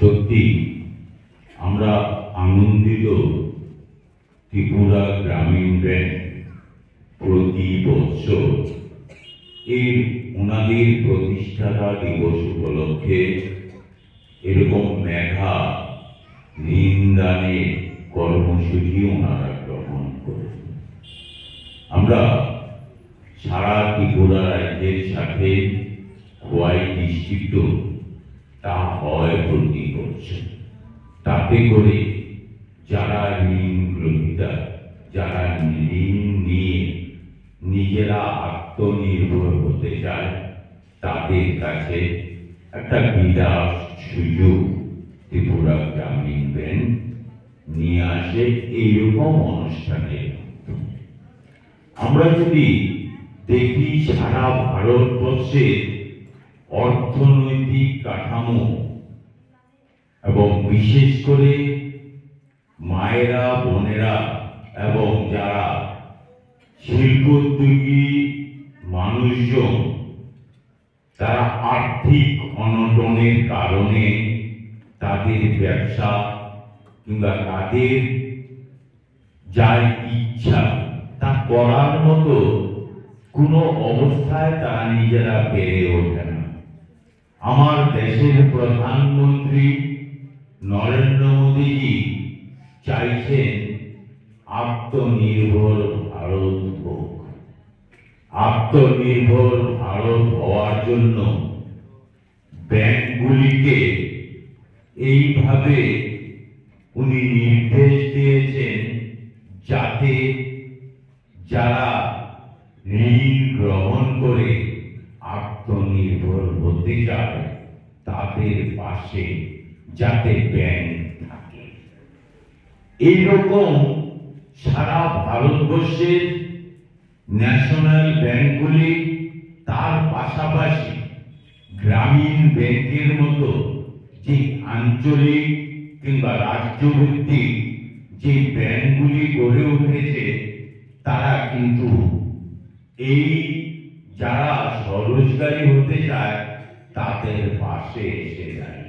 সত্যি আমরা আনন্দিত। ত্রিপুরা গ্রামীণ ব্যাংক প্রতি বছর ওনাদের প্রতিষ্ঠাতা দিবস উপলক্ষে এরকম মেধা ঋণদানের কর্মসূচি ওনারা গ্রহণ করে। আমরা সারা ত্রিপুরা রাজ্যের সাথে খোয়াই ডিস্ট্রিক্টও তা হয় প্রতি বছর। তাতে করে যারা ঋণ গ্রহীতা, যারা ঋণ নিয়ে নিজেরা আত্মনির্ভর হতে চায়, তাদের কাছে একটা বিরাট সুযোগ ত্রিপুরা গ্রামীণ ব্যাংক নিয়ে আসে এইরকম অনুষ্ঠানের। আমরা যদি দেখি সারা ভারতবর্ষের অর্থনৈতিক কাঠামো এবং বিশেষ করে মায়েরা, বোনেরা এবং যারা শিল্পোদ্যোগী মানুষজন, তারা আর্থিক অনটনের কারণে তাদের ব্যবসা কিংবা তাদের যার ইচ্ছা তা করার মতো কোনো অবস্থায় তারা নিজেরা পেরে ওঠে না। আমার দেশের প্রধানমন্ত্রী নরেন্দ্র মোদীজি চাইছেন আত্মনির্ভর ভারত হোক। আত্মনির্ভর ভারত হওয়ার জন্য ব্যাংকগুলিকে এইভাবে উনি নির্দেশ দিয়েছেন যাতে যারা ঋণ গ্রহণ করে আত্মনির্ভর হতে চায় তাদের পাশে যাতে ব্যাংক থাকে। এইরকম সারা ভারতবর্ষের ন্যাশনাল ব্যাংকগুলি, তার পাশাপাশি গ্রামীণ ব্যাংকের মতো যে আঞ্চলিক কিংবা রাজ্যভিত্তিক যে ব্যাংকগুলি গড়ে উঠেছে, তারা কিন্তু এই যারা স্বরোজগারী হতে চায় তাদের পাশে এসে যায়।